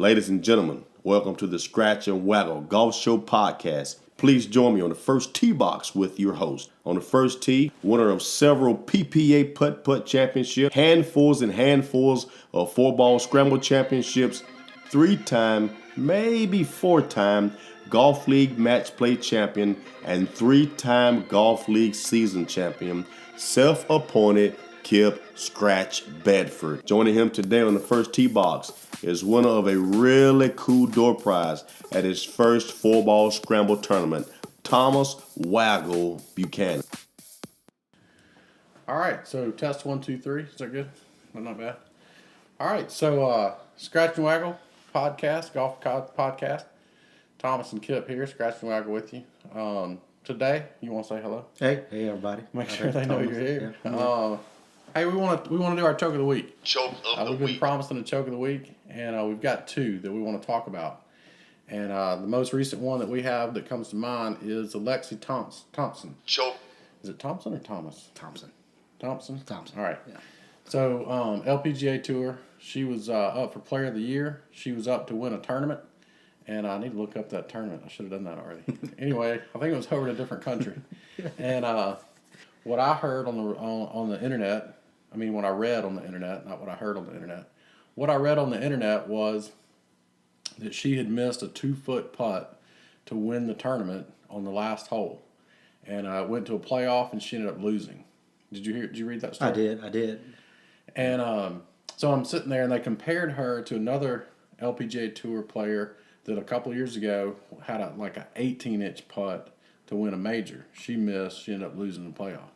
Ladies and gentlemen, welcome to the Scratch and Waggle Golf Show podcast. Please join me on the first tee box with your host. On the first tee, winner of several PPA Putt-Putt Championships, handfuls and handfuls of 4-ball scramble championships, 3-time, maybe 4-time Golf League Match Play champion, and 3-time Golf League season champion, self-appointed Kip Scratch Bedford. Joining him today on the first tee box is winner of a really cool door prize at his first 4-ball scramble tournament, Thomas Waggle Buchanan. All right, so test 1, 2, 3. Is that good? Not bad. All right, so Scratch and Waggle podcast, golf podcast. Thomas and Kip here, Scratch and Waggle with you. Today, you want to say hello? Hey everybody! Make sure they know you're here. Yeah. Hey, we want to do our choke of the week. We've been promising a choke of the week, and we've got two that we want to talk about. And the most recent one that we have that comes to mind is Alexi Thompson. Choke. Is it Thompson or Thomas? Thompson. All right. Yeah. So LPGA Tour, she was up for Player of the Year. She was up to win a tournament, and I need to look up that tournament. I should have done that already. Anyway, I think it was over in a different country. And what I heard on the internet. I mean, what I read on the internet, not what I heard on the internet. What I read on the internet was that she had missed a 2-foot putt to win the tournament on the last hole, and went to a playoff, and she ended up losing. Did you read that story? I did. And so I'm sitting there, and they compared her to another LPGA Tour player that a couple of years ago had an 18-inch putt to win a major. She missed. She ended up losing the playoff.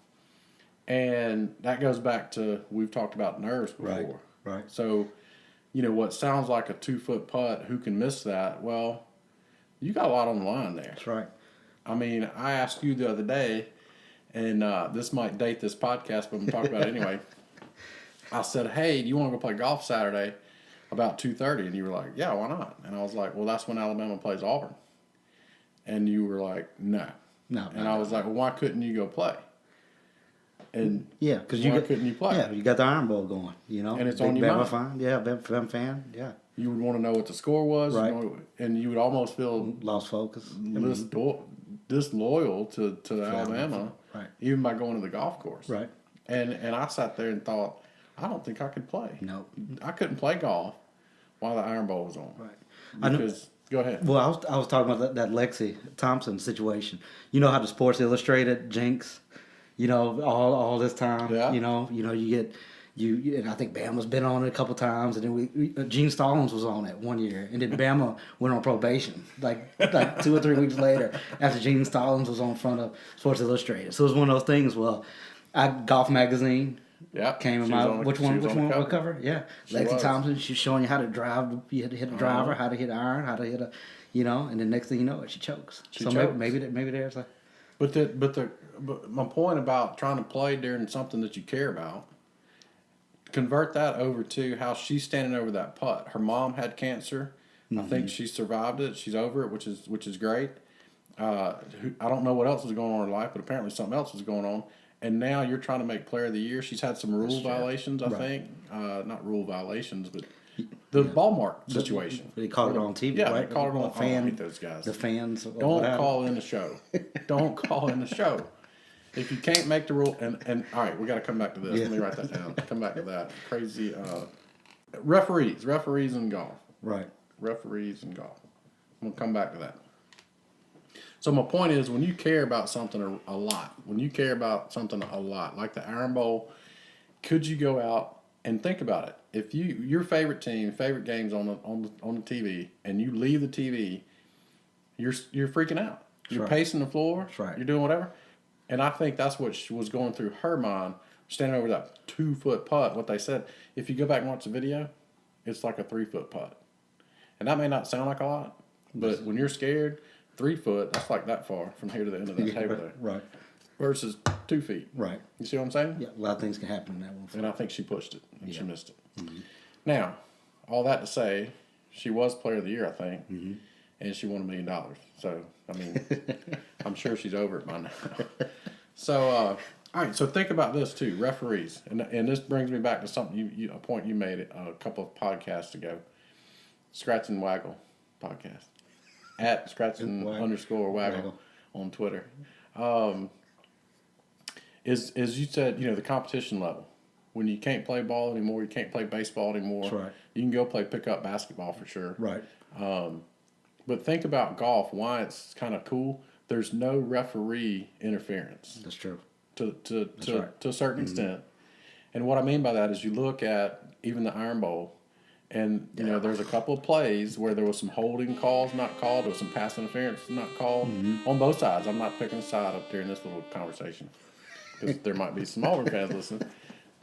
And that goes back to, we've talked about nerves before. Right. So, what sounds like a 2-foot putt, who can miss that? Well, you got a lot on the line there. That's right. I mean, I asked you the other day, and this might date this podcast, but I'm going to talk about it anyway. I said, hey, do you want to go play golf Saturday about 2:30? And you were like, yeah, why not? And I was like, well, that's when Alabama plays Auburn. And you were like, no. And I was like, well, why couldn't you go play? And yeah, because couldn't you play? Yeah, you got the Iron Bowl going, And it's big on your Bama mind. fan, yeah, Bama fan, yeah. You would want to know what the score was, Right. And you would almost feel Lost focus. disloyal to Alabama, right? Even by going to the golf course, Right. And I sat there and thought, I don't think I could play. No, I couldn't play golf while the Iron Bowl was on. Right. Because go ahead. Well, I was talking about that Lexi Thompson situation. You know how the Sports Illustrated jinx, all this time. Yeah. You get. And I think Bama's been on it a couple times, and then Gene Stallings was on it one year, and then Bama went on probation like 2 or 3 weeks later after Gene Stallings was on front of Sports Illustrated. So it was one of those things. Well, Golf Magazine came in my what cover? Yeah, Lexi Thompson. She's showing you how to drive. You had to hit a driver, how to hit iron, how to hit and the next thing you know, she chokes. Maybe there's a. But my point about trying to play during something that you care about. Convert that over to how she's standing over that putt. Her mom had cancer. Mm-hmm. I think she survived it. She's over it, which is great. I don't know what else was going on in her life, but apparently something else was going on. And now you're trying to make Player of the Year. She's had some rule violations, I think. Not rule violations, but the ball mark situation. They caught it on TV, yeah, right? They caught it on. I hate those guys. The fans. Don't call in the show. Don't call in the show. If you can't make the rule, and all right, we got to come back to this. Yeah. Let me write that down. Come back to that. Crazy referees in golf. Right. Referees in golf. I'm gonna come back to that. So my point is, when you care about something a lot, like the Iron Bowl, could you go out and think about it? If your favorite team, favorite games on the TV, and you leave the TV, you're freaking out. You're pacing the floor. That's right. You're doing whatever. And I think that's what was going through her mind, standing over that 2-foot putt. What they said, if you go back and watch the video, it's like a 3-foot putt. And that may not sound like a lot, but when you're scared, 3 foot, that's like that far from here to the end of that table there. Right. Versus 2 feet. Right. You see what I'm saying? Yeah, a lot of things can happen in that one. And I think she pushed it, and she missed it. Mm-hmm. Now, all that to say, she was Player of the Year, I think, and she won $1 million. So, I mean, I'm sure she's over it by now. So, all right, so think about this too, referees. And this brings me back to something a point you made a couple of podcasts ago. Scratch and Waggle podcast at Scratch and _ Waggle on Twitter. Is you said, the competition level. When you can't play ball anymore, you can't play baseball anymore. That's right. You can go play pickup basketball for sure. Right. But think about golf. Why it's kind of cool. There's no referee interference. That's true. To a certain extent. And what I mean by that is you look at even the Iron Bowl, and there's a couple of plays where there was some holding calls not called, there was some pass interference not called on both sides. I'm not picking a side up during this little conversation because there might be some Auburn fans listening.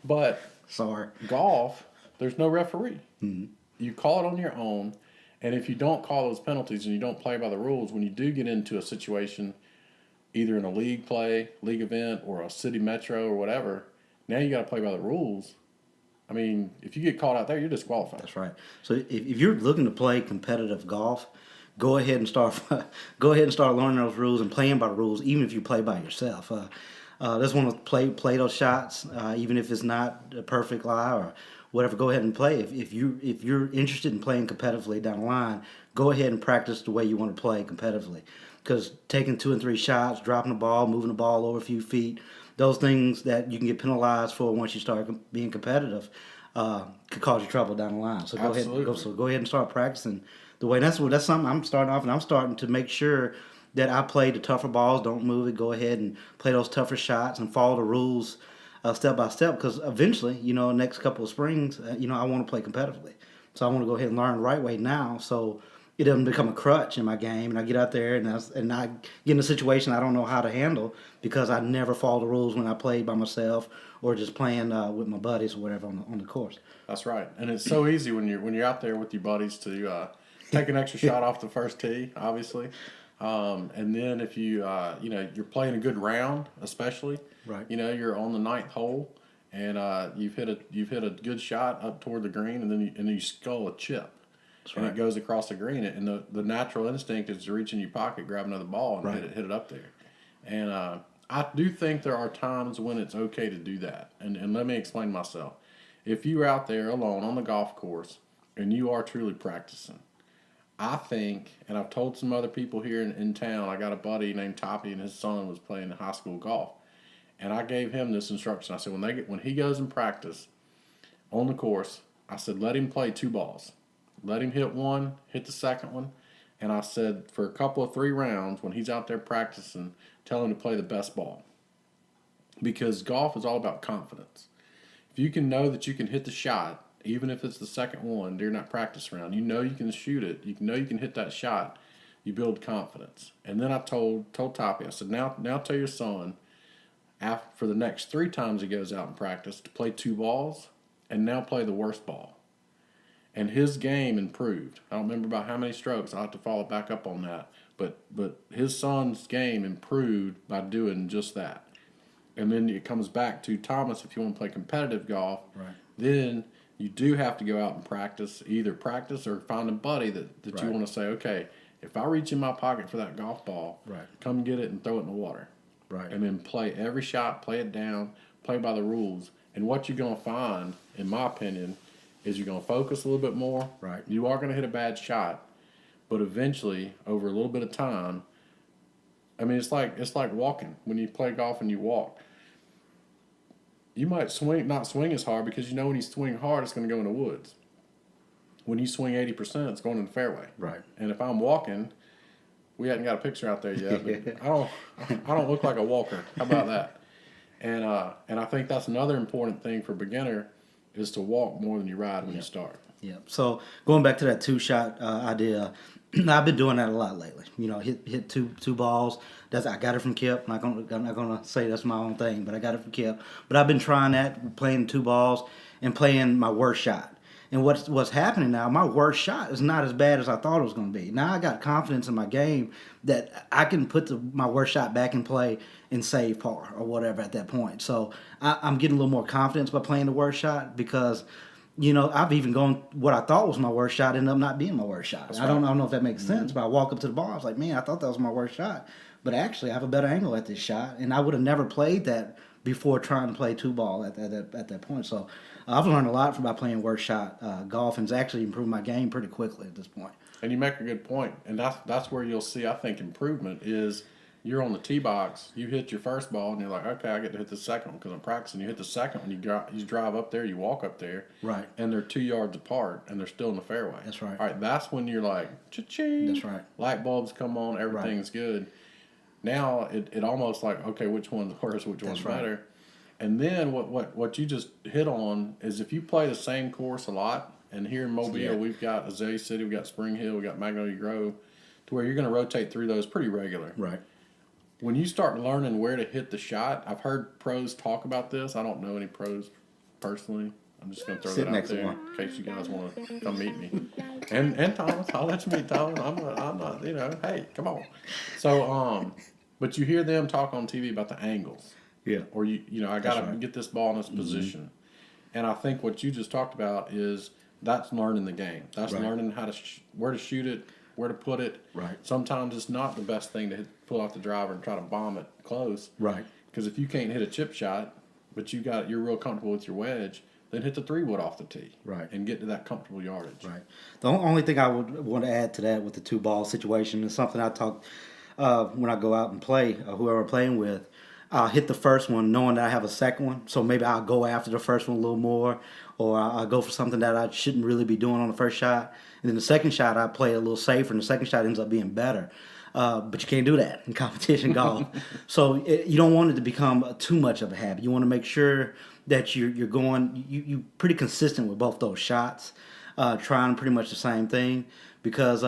But Sorry. golf, there's no referee. You call it on your own, and if you don't call those penalties and you don't play by the rules, when you do get into a situation, either in a league event, or a city metro or whatever, now you got to play by the rules. I mean, if you get caught out there, you're disqualified. That's right. So if you're looking to play competitive golf, go ahead and start learning those rules and playing by the rules, even if you play by yourself. Just want to play those shots, even if it's not a perfect lie or whatever. Go ahead and play. If you're interested in playing competitively down the line, go ahead and practice the way you want to play competitively. Because taking 2 and 3 shots, dropping the ball, moving the ball over a few feet, those things that you can get penalized for once you start being competitive could cause you trouble down the line. So go ahead and start practicing the way. That's something I'm starting off, and I'm starting to make sure that I play the tougher balls. Don't move it. Go ahead and play those tougher shots and follow the rules step by step. Because eventually, next couple of springs, I want to play competitively. So I want to go ahead and learn the right way now. So it doesn't become a crutch in my game, and I get out there and I get in a situation I don't know how to handle because I never follow the rules when I play by myself or just playing with my buddies or whatever on the course. That's right, and it's so easy when you're out there with your buddies to take an extra shot off the first tee, obviously, and then if you're playing a good round, especially, right? You're on the 9th hole and you've hit a good shot up toward the green, and then you scull a chip. That's and right. It goes across the green, and the natural instinct is to reach in your pocket, grab another ball, and right. hit it up there. And I do think there are times when it's okay to do that. And let me explain myself. If you're out there alone on the golf course and you are truly practicing, I think, and I've told some other people here in town, I got a buddy named Toppy, and his son was playing high school golf, and I gave him this instruction. I said, when he goes and practice on the course, I said, let him play 2 balls. Let him hit one, hit the second one. And I said, for a couple of 3 rounds, when he's out there practicing, tell him to play the best ball. Because golf is all about confidence. If you can know that you can hit the shot, even if it's the second one during that practice round, you can shoot it, you can hit that shot, you build confidence. And then I told Toppy, I said, now tell your son, for the next 3 times he goes out and practice, to play 2 balls, and now play the worst ball. And his game improved. I don't remember about how many strokes. I'll have to follow back up on that. But his son's game improved by doing just that. And then it comes back to Thomas, if you want to play competitive golf, right. Then you do have to go out and practice, either practice or find a buddy that right. You want to say, okay, if I reach in my pocket for that golf ball, right. Come get it and throw it in the water. Right. And then play every shot, play it down, play by the rules. And what you're going to find, in my opinion, is you're going to focus a little bit more. Right. You are going to hit a bad shot, but eventually, over a little bit of time, I mean, it's like walking. When you play golf and you walk, you might not swing as hard because when you swing hard, it's going to go in the woods. When you swing 80%, it's going in the fairway. Right. And if I'm walking, we hadn't got a picture out there yet, but I don't look like a walker. How about that? And I think that's another important thing for beginner, is to walk more than you ride when you start. Yeah. So going back to that 2-shot idea, I've been doing that a lot lately. Hit two balls. I got it from Kip. I'm not gonna say that's my own thing, but I got it from Kip. But I've been trying that, playing 2 balls and playing my worst shot. And what's happening now, my worst shot is not as bad as I thought it was going to be. Now I got confidence in my game that I can put my worst shot back in play and save par or whatever at that point. So I'm getting a little more confidence by playing the worst shot because, I've even gone, what I thought was my worst shot ended up not being my worst shot. I don't know if that makes sense, but I walk up to the ball, I was like, man, I thought that was my worst shot. But actually I have a better angle at this shot, and I would have never played that before trying to play 2 ball at that point. So I've learned a lot by playing worse shot golf, and it's actually improved my game pretty quickly at this point. And you make a good point, and that's where you'll see, I think, improvement is you're on the tee box, you hit your first ball, and you're like, okay, I get to hit the second one because I'm practicing. You hit the second one, you drive up there, you walk up there, Right. and they're 2 yards apart, and they're still in the fairway. That's right. All right, that's when you're like, cha-ching. That's right. Light bulbs come on, everything's good. Now it almost like, okay, which one's worse, which one's right. better. And then what you just hit on is if you play the same course a lot, and here in Mobile Yeah. we've got Azalea City, we've got Spring Hill, we've got Magnolia Grove, to where you're going to rotate through those pretty regular. Right. When you start learning where to hit the shot, I've heard pros talk about this. I don't know any pros personally. I'm just going to throw Sit that out next to there one. in case you guys want to come meet me. And Thomas, I'll let you meet Thomas. I'm not, hey, come on. So, but you hear them talk on TV about the angles. Yeah. Or I got to right. get this ball in this position. And I think what you just talked about is that's learning the game. That's Right. learning how to where to shoot it, where to put it. Right. Sometimes it's not the best thing to pull off the driver and try to bomb it close. Right. Because if you can't hit a chip shot, but you're real comfortable with your wedge, then hit the 3-wood off the tee. Right. And get to that comfortable yardage. Right. The only thing I would want to add to that with the 2-ball situation is something I talk when I go out and play, whoever I'm playing with. I'll hit the first one knowing that I have a second one. So maybe I'll go after the first one a little more, or I'll go for something that I shouldn't really be doing on the first shot. And then the second shot, I play a little safer, and the second shot ends up being better. But you can't do that in competition golf. So you don't want it to become too much of a habit. You want to make sure that you're pretty consistent with both those shots, trying pretty much the same thing. Because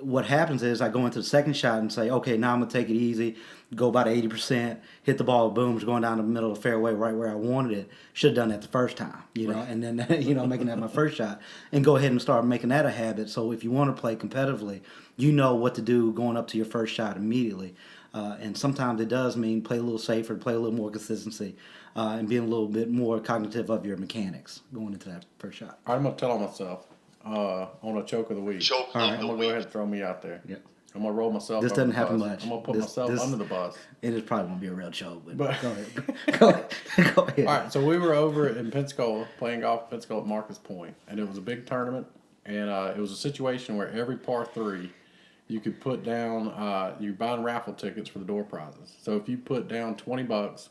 what happens is I go into the second shot and say, okay, now I'm going to take it easy, go about 80%, hit the ball, boom, it's going down the middle of the fairway right where I wanted it. Should have done that the first time, and then, making that my first shot. And go ahead and start making that a habit. So if you want to play competitively, you know what to do going up to your first shot immediately. And sometimes it does mean play a little safer, play a little more consistency, and being a little bit more cognitive of your mechanics going into that first shot. I'm going to tell on myself on a choke of the week. I'm going to go ahead and throw me out there. Yeah. I'm going to roll myself This under doesn't the happen bus. much. I'm going to put myself under the bus. It is probably going to be a real choke, but But- go ahead. Go ahead. All right, so we were over in Pensacola playing golf in Pensacola at Marcus Point, and it was a big tournament, and it was a situation where every par 3 you could put down, you're buying raffle tickets for the door prizes. So if you put down $20,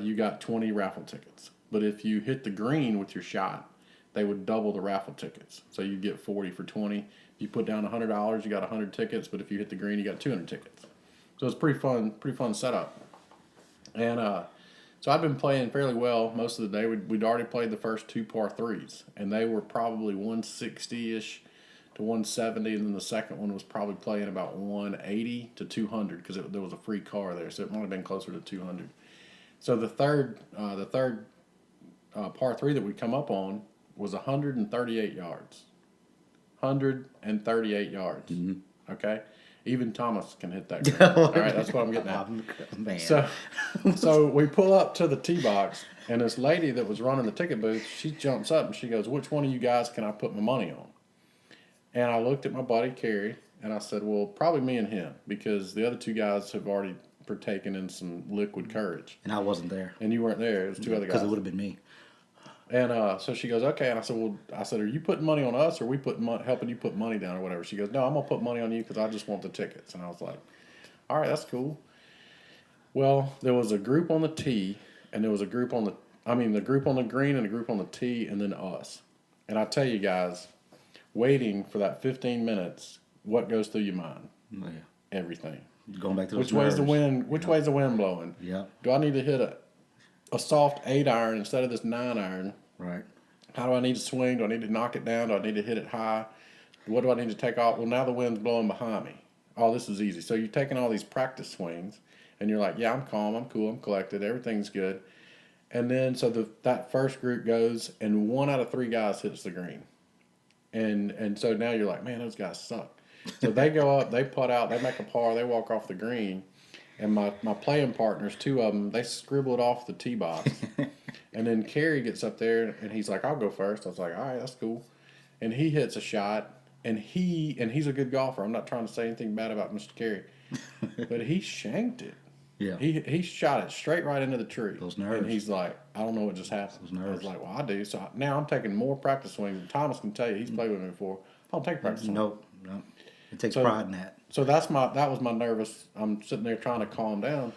you got 20 raffle tickets. But if you hit the green with your shot, they would double the raffle tickets. So you get 40 for 20. If you put down $100, you got 100 tickets, but if you hit the green, you got 200 tickets. So it's pretty fun setup. And so I've been playing fairly well most of the day. We'd already played the first 2 par 3s, and they were probably 160-ish to 170, and then the second one was probably playing about 180 to 200 because there was a free car there, so it might have been closer to 200. So the third par 3 that we come up on was 138 yards. 138 yards. Mm-hmm. Okay? Even Thomas can hit that green. All right, that's what I'm getting at. Man. So we pull up to the tee box, and this lady that was running the ticket booth, she jumps up and she goes, "Which one of you guys can I put my money on?" And I looked at my buddy Kerry, and I said, "Well, probably me and him, because the other 2 guys have already partaken in some liquid courage." And I wasn't there. And you weren't there. It was 2 other guys. Because it would have been me. And so she goes, "Okay." And I said, "Are you putting money on us, or are we helping you put money down, or whatever?" She goes, "No, I'm gonna put money on you because I just want the tickets." And I was like, "All right, that's cool." Well, there was a group on the tee, and there was a group the group on the green and a group on the tee, and then us. And I tell you guys, waiting for that 15 minutes, what goes through your mind? Oh, yeah. Everything. Going back to Which those way's the nerves. wind? Which way's the wind blowing? Yeah. Do I need to hit a soft 8-iron instead of this 9-iron? Right. How do I need to swing? Do I need to knock it down? Do I need to hit it high? What do I need to take off? Well, now the wind's blowing behind me. Oh, this is easy. So you're taking all these practice swings, and you're like, "Yeah, I'm calm, I'm cool, I'm collected, everything's good." And then so that first group goes, and 1 out of 3 guys hits the green. And so now you're like, "Man, those guys suck." So they go up, they putt out, they make a par, they walk off the green. And my playing partners, 2 of them, they scribbled off the tee box. And then Kerry gets up there, and he's like, "I'll go first." I was like, "All right, that's cool." And he hits a shot, and he's a good golfer. I'm not trying to say anything bad about Mr. Kerry. But he shanked it. Yeah. He shot it straight right into the tree. Those nerves. And he's like, I don't know what just happened. Those nerves. I was like, well, I do. So now I'm taking more practice swings. And Thomas can tell you, he's played with me before. I don't take practice swings. No. It takes So- pride in that. So that was my nervous. I'm sitting there trying to calm down,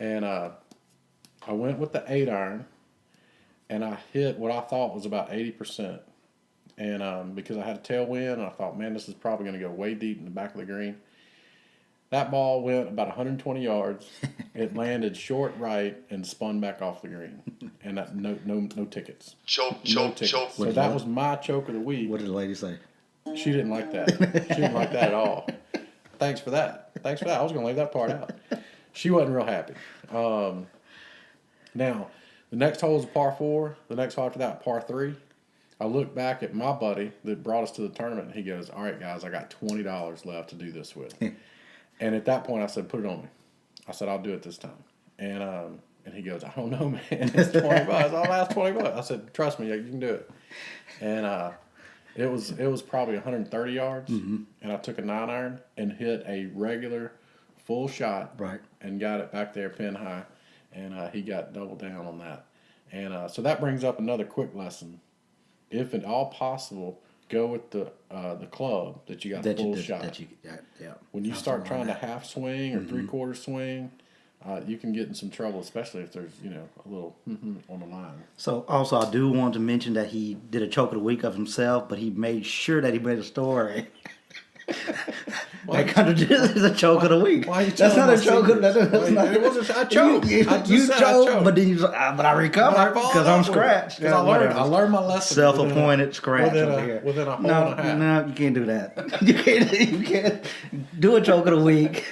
and I went with the 8-iron, and I hit what I thought was about 80%, and because I had a tailwind, and I thought, man, this is probably going to go way deep in the back of the green. That ball went about 120 yards. It landed short right and spun back off the green, and that no tickets. Choke, No tickets. So that was my choke of the week. What did the lady say? She didn't like that. She didn't like that at all. Thanks for that. I was going to leave that part out. She wasn't real happy. Now, the next hole is a par 4. The next hole after that, par 3. I look back at my buddy that brought us to the tournament, and he goes, all right, guys, I got $20 left to do this with. And at that point, I said, put it on me. I said, I'll do it this time. And he goes, I don't know, man. It's $20. I'll ask $20. I said, trust me, you can do it. And it was probably 130 yards, and I took a 9-iron and hit a regular full shot, Right. and got it back there pin high, and he got double down on that. And so that brings up another quick lesson. If at all possible, go with the club that you got full shot. Yeah. When you start trying to half swing or 3/4 swing, you can get in some trouble, especially if there's a little on the line. So also, I do want to mention that he did a choke of the week of himself, but he made sure that he made a story. That contradicts the choke of the week. Why are you That's telling not a my choke. secrets? That's not, It wasn't. I choked. You I just said I choked. but then you but I recovered because I'm scratched. Because I learned my lesson. Self-appointed scratch within over a- here. within a hole no, and a half. No, you can't do that. You can't do a choke of the week.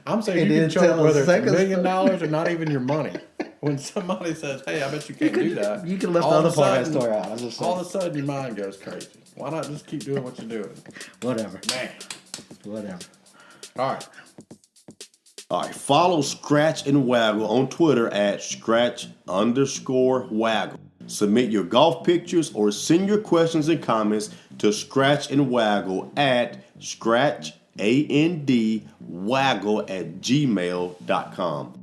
I'm saying And you then can choke tell us whether it's second $1 million or not even your money. When somebody says, "Hey, I bet you can't do that," You can left all the of other a part of that sudden- story out. I was just All saying. of a sudden, your mind goes crazy. Why not just keep doing what you're doing? Whatever. Man. Whatever. All right. All right, follow Scratch and Waggle on Twitter at Scratch_Waggle. Submit your golf pictures or send your questions and comments to Scratch and Waggle at scratchandwaggle@gmail.com.